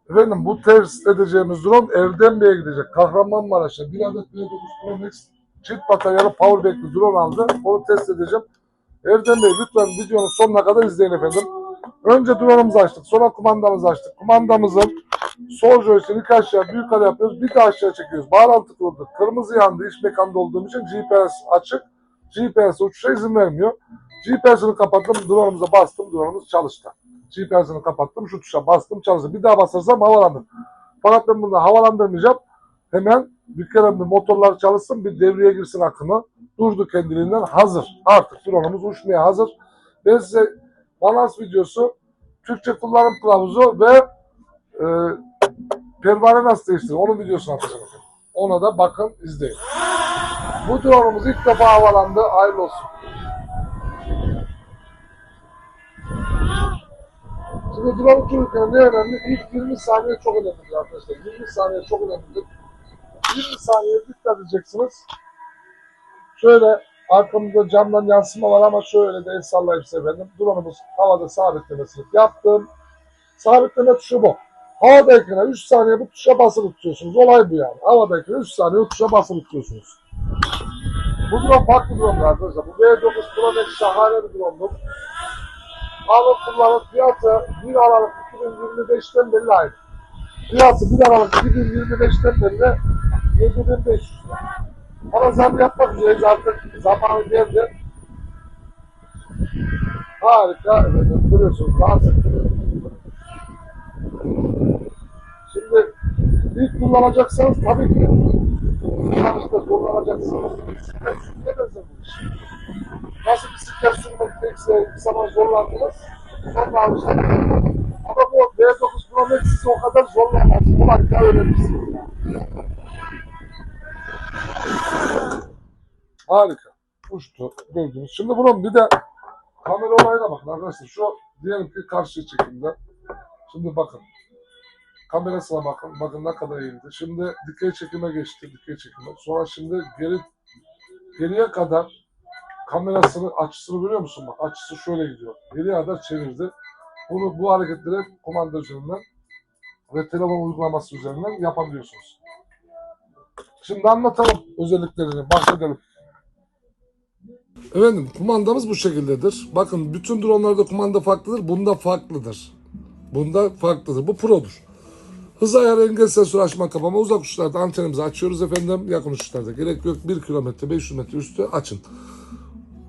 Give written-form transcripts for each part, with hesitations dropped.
Efendim bu test edeceğimiz drone Erdemli'ye gidecek. Kahramanmaraş'a bir adet B9 Pro Max çift bataryalı powerback'li drone aldı. Onu test edeceğim. Erdem Bey lütfen videonun sonuna kadar izleyin efendim. Önce drone'umuzu açtık. Sonra kumandamızı açtık. Kumandamızın sol joystick'i ilk aşağı büyük yukarı yapıyoruz. Bir de aşağı çekiyoruz. Bağlantı kuruldu. Kırmızı yandı. İç mekanda olduğum için GPS açık. GPS uçuşa izin vermiyor. GPS'ini kapattım. Drone'umuza bastım. Drone'umuz çalıştı. GPS'ini kapattım. Şu tuşa bastım. Çalıştı. Bir daha basırsam havalandım. Fakat ben bunu havalandırmayacağım. Hemen bir kere bir motorlar çalışsın. Bir devreye girsin akımı. Durdu kendiliğinden. Hazır. Artık drone'umuz uçmaya hazır. Ben size balans videosu, Türkçe kullanım kılavuzu ve e, pervane nasıl değiştirir onun videosunu atacağım. Ona da bakın, izleyin. Bu drone'umuz ilk defa havalandı. Hayırlı olsun. Şimdi drone uçururken ne önemli? İlk 20 saniye çok önemlidir arkadaşlar. 20 saniye çok önemlidir. 20 saniye dikkat edeceksiniz. Şöyle arkamızda camdan yansıma var ama şöyle de el sallayıp efendim. Drone'umuz havada sabitlemesini yaptım. Sabitleme tuşu bu. Havadayken 3 saniye bu tuşa basılı tutuyorsunuz. Olay bu yani. Havadayken 3 saniye bu tuşa basılı tutuyorsunuz. Bu drone farklı drone arkadaşlar. Bu B9 Pro Max şahane bir drone'dur. Alın kullanın fiyatı 1 Aralık 2025'ten beri aynı. Fiyatı 1 Aralık 2025'ten beri 7500 lira. Ama zam yapmak üzereyiz artık. Zamanı geldi. Harika. Evet, görüyorsunuz. Daha sık. Şimdi ilk kullanacaksanız tabii ki kullanışta zorlanacaksınız. Bisiklet sürmeye benzer bu iş. Nasıl bisiklet sürmek tekse bir zaman zorlandınız, sonra alıştınız. Ama bu B9 Pro Max sizi o kadar zorlamaz. Kolayca öğrenirsiniz. Harika. Uçtu. Gördünüz. Şimdi bunun bir de kamera olayına bakın arkadaşlar. Şu diyelim ki karşı çekimde. Şimdi bakın. Kamerasına bakın. Bakın ne kadar iyiydi. Şimdi dikey çekime geçti. Dikey çekime. Sonra şimdi geriye kadar kamerasını açısını görüyor musun? Bak açısı şöyle gidiyor. Geriye kadar çevirdi. Bu hareketleri kumanda üzerinden ve telefon uygulaması üzerinden yapabiliyorsunuz. Şimdi anlatalım özelliklerini. Bahsedelim. Efendim kumandamız bu şekildedir. Bakın bütün dronlarda kumanda farklıdır. Bunda farklıdır. Bunda farklıdır. Bu Pro'dur. Hız ayarı, engel sensörü açma kapama, uzak uçuşlarda antenimizi açıyoruz efendim. Yakın uçuşlarda gerek yok. 1 kilometre 500 metre üstü açın.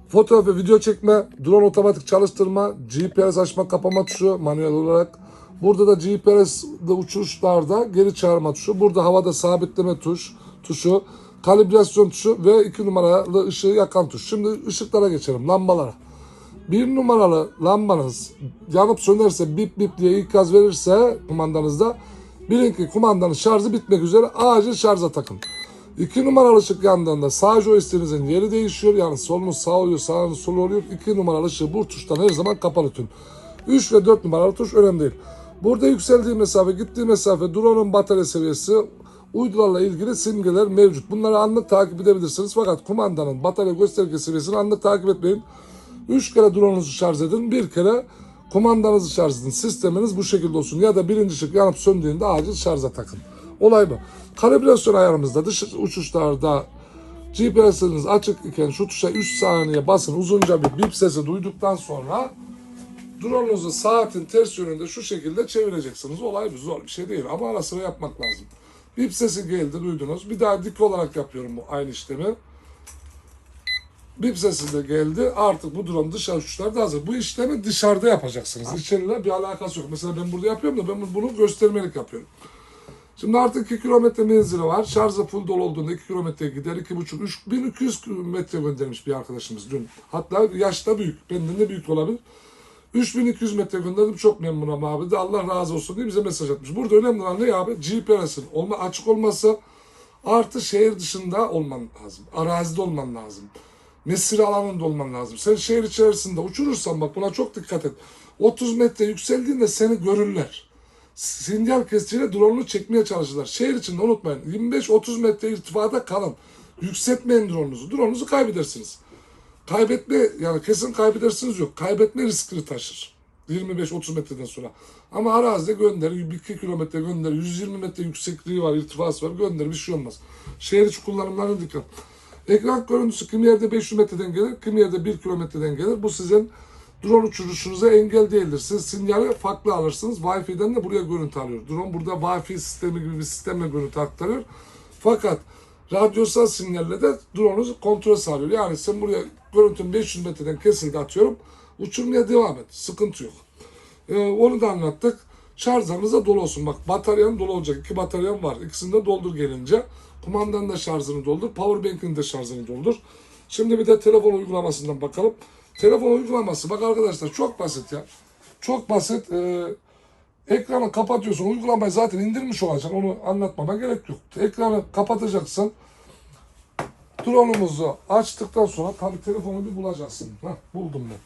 Fotoğraf ve video çekme, drone otomatik çalıştırma, GPS açma kapama tuşu manuel olarak. Burada da GPS'de uçuşlarda geri çağırma tuşu. Burada havada sabitleme tuşu, kalibrasyon tuşu ve 2 numaralı ışığı yakan tuş. Şimdi ışıklara geçelim, lambalara. 1 numaralı lambanız yanıp sönerse, bip bip diye ikaz verirse kumandanızda, bilin ki kumandanın şarjı bitmek üzere, acil şarja takın. 2 numaralı ışık yandığında sağ joystick'inizin yeri değişiyor. Yani solunuz sağ oluyor, sağınız sol oluyor. 2 numaralı ışığı bu tuştan her zaman kapalı tüm. 3 ve 4 numaralı tuş önemli değil. Burada yükseldiği mesafe, gittiği mesafe, drone'un batarya seviyesi, uydularla ilgili simgeler mevcut. Bunları anlık takip edebilirsiniz. Fakat kumandanın batarya gösterge seviyesini anlık takip etmeyin. 3 kere drone'unuzu şarj edin. 1 kere kumandanızı şarj edin. Sisteminiz bu şekilde olsun. Ya da birinci ışık yanıp söndüğünde acil şarja takın. Olay bu. Kalibrasyon ayarımızda dış uçuşlarda GPS'iniz açık iken şu tuşa 3 saniye basın. Uzunca bir bip sesi duyduktan sonra drone'unuzu saatin ters yönünde şu şekilde çevireceksiniz. Olay bu, zor bir şey değil ama ara sıra yapmak lazım. Bip sesi geldi, duydunuz. Bir daha dik olarak yapıyorum bu aynı işlemi. Bip sesi de geldi. Artık bu drone dışarı uçuşlarda hazır. Bu işlemi dışarıda yapacaksınız. İçeriyle bir alakası yok. Mesela ben burada yapıyorum da ben bunu göstermelik yapıyorum. Şimdi artık 2 kilometre menzili var. Şarjı full dolu olduğunda 2 kilometre gider. 2,5-3 1200 metre göndermiş bir arkadaşımız dün. Hatta yaşta büyük. Benden de büyük olabilir. 3200 metre gönderdim. Çok memnunum abi de Allah razı olsun diye bize mesaj atmış. Burada önemli olan ne abi? GPS'in açık olması artı şehir dışında olman lazım. Arazide olman lazım. Mesire alanında olman lazım. Sen şehir içerisinde uçurursan bak buna çok dikkat et. 30 metre yükseldiğinde seni görürler. Sinyal kesiciyle drone'unu çekmeye çalışırlar. Şehir içinde unutmayın. 25-30 metre irtifada kalın. Yükseltmeyin drone'unuzu. Drone'unuzu kaybedersiniz. Kaybetme, yani kesin kaybedersiniz yok. Kaybetme riskini taşır. 25-30 metreden sonra. Ama arazide gönder, 2 kilometre gönder, 120 metre yüksekliği var, irtifası var, gönder, bir şey olmaz. Şehir içi kullanımlarına dikkat. Ekran görüntüsü kimi yerde 500 metreden gelir, kimi yerde 1 kilometreden gelir. Bu sizin drone uçuruşunuza engel değildir. Siz sinyali farklı alırsınız. Wi-Fi'den de buraya görüntü alıyor. Drone burada Wi-Fi sistemi gibi bir sistemle görüntü aktarıyor. Fakat radyosal sinyalle de drone'u kontrol sağlıyor. Yani sen buraya görüntünün 500 metreden kesildi atıyorum. Uçurmaya devam et. Sıkıntı yok. Onu da anlattık. Şarjınız da dolu olsun. Bak bataryan dolu olacak. 2 bataryan var. İkisini de doldur gelince. Kumandanın da şarjını doldur. Powerbank'in de şarjını doldur. Şimdi bir de telefon uygulamasından bakalım. Telefon uygulaması bak arkadaşlar çok basit ya. Çok basit. Ekranı kapatıyorsun. Uygulamayı zaten indirmiş olacaksın. Onu anlatmama gerek yok. Ekranı kapatacaksın. Drone'umuzu açtıktan sonra tabii telefonu bir bulacaksın. Buldum ben.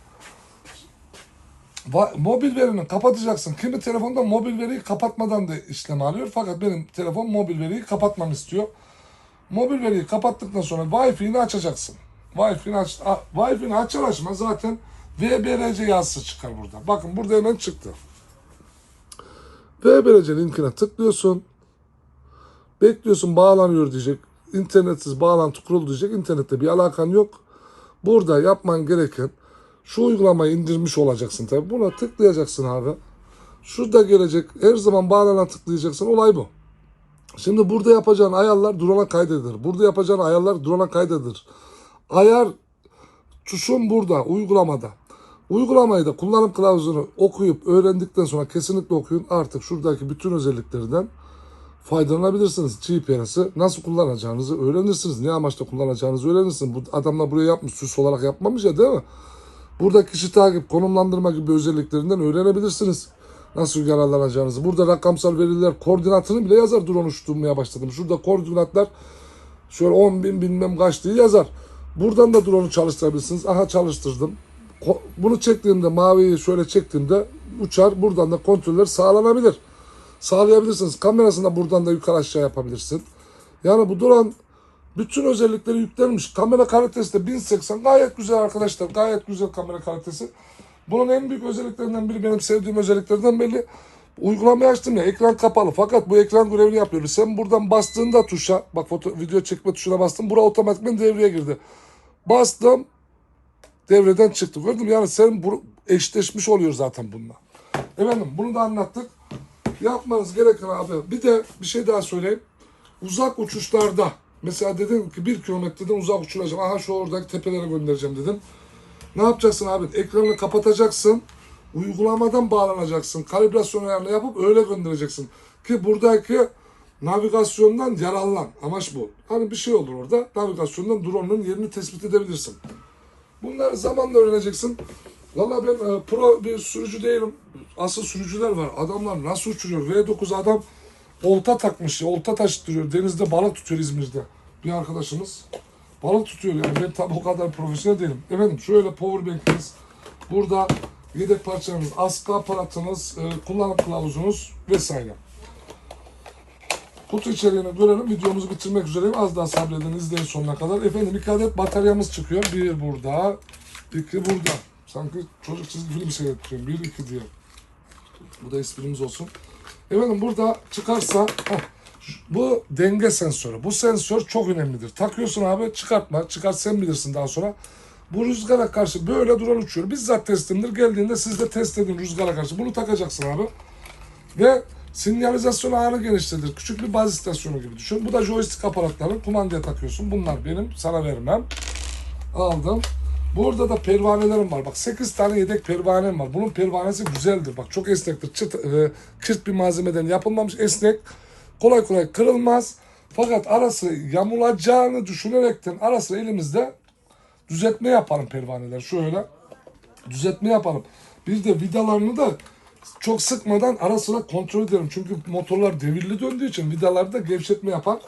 Mobil verini kapatacaksın. Kimi telefonda mobil veriyi kapatmadan da işlem alıyor. Fakat benim telefon mobil veriyi kapatmamı istiyor. Mobil veriyi kapattıktan sonra Wi-Fi'ni açacaksın. Wi-Fi'ni açar açmaz zaten VBRC yazısı çıkar burada. Bakın burada hemen çıktı. VBRC linkine tıklıyorsun. Bekliyorsun bağlanıyor diyecek. İnternetsiz bağlantı kurulu diyecek. İnternette bir alakan yok. Burada yapman gereken şu uygulamayı indirmiş olacaksın tabii. Buna tıklayacaksın abi. Şurada gelecek. Her zaman bağlana tıklayacaksın. Olay bu. Şimdi burada yapacağın ayarlar drone'a kaydedilir. Burada yapacağın ayarlar drone'a kaydedilir. Ayar tuşun burada uygulamada. Uygulamayı da kullanım kılavuzunu okuyup öğrendikten sonra kesinlikle okuyun. Artık şuradaki bütün özelliklerden faydalanabilirsiniz. GPS'i nasıl kullanacağınızı öğrenirsiniz. Ne amaçla kullanacağınızı öğrenirsiniz. Bu adamlar buraya yapmış, süs olarak yapmamış ya değil mi? Burada kişi takip, konumlandırma gibi özelliklerinden öğrenebilirsiniz. Nasıl yararlanacağınızı. Burada rakamsal veriler, koordinatını bile yazar drone uçturmaya başladım. Şurada koordinatlar şöyle 10.000 bilmem kaç diye yazar. Buradan da drone'u çalıştırabilirsiniz. Aha çalıştırdım. Bunu çektiğimde, maviyi şöyle çektiğimde uçar. Buradan da kontroller sağlanabilir. Sağlayabilirsiniz. Kamerasını da buradan da yukarı aşağı yapabilirsin. Yani bu drone bütün özellikleri yüklenmiş. Kamera kalitesi de 1080 gayet güzel arkadaşlar. Gayet güzel kamera kalitesi. Bunun en büyük özelliklerinden biri benim sevdiğim özelliklerden belli. Uygulamayı açtım ya ekran kapalı fakat bu ekran görevini yapıyor. Sen buradan bastığında tuşa bak video çekme tuşuna bastım. Bura otomatikman devreye girdi. Bastım devreden çıktı. Gördün mü? Yani sen eşleşmiş oluyor zaten bununla. Efendim bunu da anlattık. Yapmanız gereken abi. Bir de bir şey daha söyleyeyim. Uzak uçuşlarda mesela dedim ki 1 kilometreden uzak uçuracağım. Aha şu oradaki tepelere göndereceğim dedim. Ne yapacaksın abi? Ekranını kapatacaksın. Uygulamadan bağlanacaksın. Kalibrasyon ayarını yapıp öyle göndereceksin. Ki buradaki navigasyondan yararlan. Amaç bu. Hani bir şey olur orada. Navigasyondan drone'un yerini tespit edebilirsin. Bunları zamanla öğreneceksin. Valla ben pro bir sürücü değilim. Asıl sürücüler var. Adamlar nasıl uçuruyor? V9 adam olta takmış ya. Olta taşıtırıyor. Denizde balık tutuyor İzmir'de. Bir arkadaşımız. Balık tutuyor yani. Ben tabi o kadar profesyonel değilim. Efendim şöyle powerbank'iniz. Burada yedek parçanız, askı aparatınız, kullanım kılavuzunuz vesaire. Kutu içeriğini görelim. Videomuzu bitirmek üzereyim. Az daha sabredin. İzleyin sonuna kadar. Efendim 2 adet bataryamız çıkıyor. 1 burada. 2 burada. Sanki çocuk çizgi film seyrettiriyorum. 1, 2 diye. Bu da esprimiz olsun. Efendim burada çıkarsa bu denge sensörü. Bu sensör çok önemlidir. Takıyorsun abi çıkartma. Çıkart sen bilirsin daha sonra. Bu rüzgara karşı böyle drone uçuyor. Bizzat testimdir. Geldiğinde siz de test edin rüzgara karşı. Bunu takacaksın abi. Ve sinyalizasyon ağını genişletir. Küçük bir baz istasyonu gibi düşün. Bu da joystick aparatları. Kumandaya takıyorsun. Bunlar benim. Sana vermem. Aldım. Burada da pervanelerim var. Bak 8 tane yedek pervanem var. Bunun pervanesi güzeldir. Bak çok esnektir. Kırt bir malzemeden yapılmamış. Esnek. Kolay kolay kırılmaz. Fakat arası yamulacağını düşünerekten arası elimizde düzeltme yapalım pervaneler. Şöyle düzeltme yapalım. Bir de vidalarını da çok sıkmadan ara sıra kontrol edelim. Çünkü motorlar devirli döndüğü için vidalarda gevşetme yapar.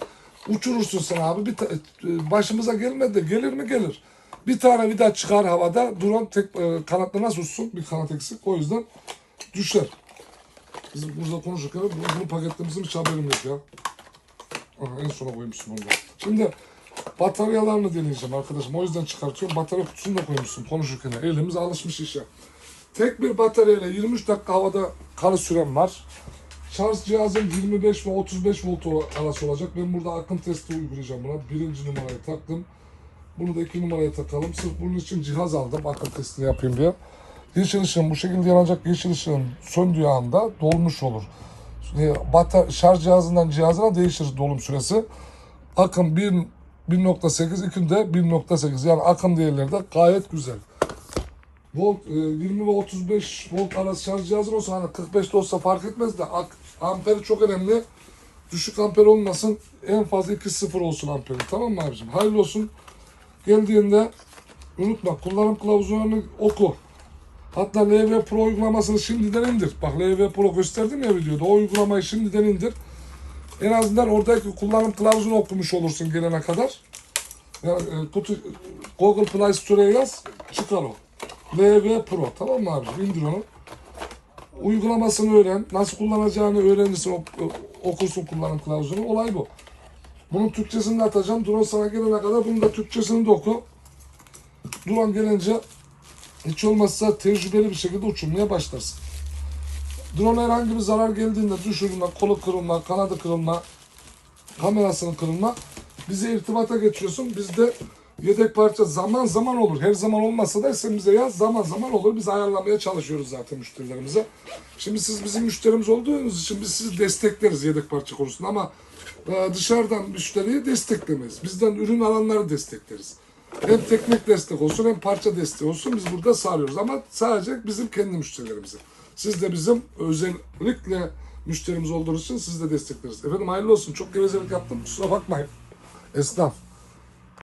Uçurursun sen abi. Başımıza gelmedi de gelir mi gelir. Bir tane vida çıkar havada. Drone tek kanatla nasıl uçsun? Bir kanat eksik. O yüzden düşer. Bizim burada konuşurken bunu paketlemizin hiç haberim yok ya. Aha, en sona koymuşsun onu da. Şimdi bataryalarını deneyeceğim arkadaşım. O yüzden çıkartıyorum. Batarya kutusunu da koymuşsun konuşurken. Elimiz alışmış işe. Tek bir bataryayla 23 dakika havada kalış sürem var. Şarj cihazım 25 ve 35 volt arası olacak. Ben burada akım testi uygulayacağım buna. Birinci numarayı taktım. Bunu da 2 numaraya takalım. Sırf bunun için cihaz aldım. Akım testini yapayım diye. Yeşil ışığın bu şekilde yanacak. Yeşil ışığın söndüğü anda dolmuş olur. Şarj cihazından cihazına değişir dolum süresi. Akım 1.8, ikinde 1.8. Yani akım değerleri de gayet güzel. Volt 20 ve 35 volt arası şarj cihazın olsa hani 45 de olsa fark etmez de amperi çok önemli. Düşük amper olmasın. En fazla 2.0 olsun amperi. Tamam mı abicim? Hayırlı olsun. Geldiğinde unutma kullanım kılavuzunu oku. Hatta LV Pro uygulamasını şimdiden indir. Bak LV Pro gösterdim ya videoda. O uygulamayı şimdiden indir. En azından oradaki kullanım kılavuzunu okumuş olursun gelene kadar. Yani, Google Play Store'ya yaz. Çıkar o. LV Pro. Tamam mı abi? İndir onu. Uygulamasını öğren. Nasıl kullanacağını öğrenirsin. Okursun kullanım kılavuzunu. Olay bu. Bunun Türkçesini de atacağım. Drone sana gelene kadar bunun da Türkçesini de oku. Drone gelince hiç olmazsa tecrübeli bir şekilde uçurmaya başlarsın. Drone herhangi bir zarar geldiğinde düşürülme, kolu kırılma, kanadı kırılma, kamerasının kırılma bize irtibata geçiyorsun. Bizde yedek parça zaman zaman olur. Her zaman olmasa da sen bize yaz, zaman zaman olur. Biz ayarlamaya çalışıyoruz zaten müşterilerimize. Şimdi siz bizim müşterimiz olduğunuz için biz sizi destekleriz yedek parça konusunda ama dışarıdan müşteriyi desteklemeyiz. Bizden ürün alanları destekleriz. Hem teknik destek olsun hem parça desteği olsun biz burada sağlıyoruz ama sadece bizim kendi müşterilerimize. Siz de bizim özellikle müşterimiz olduğunuz için siz de destekleriz. Efendim hayırlı olsun. Çok gevezelik yaptım. Kusura bakmayın. Esnaf.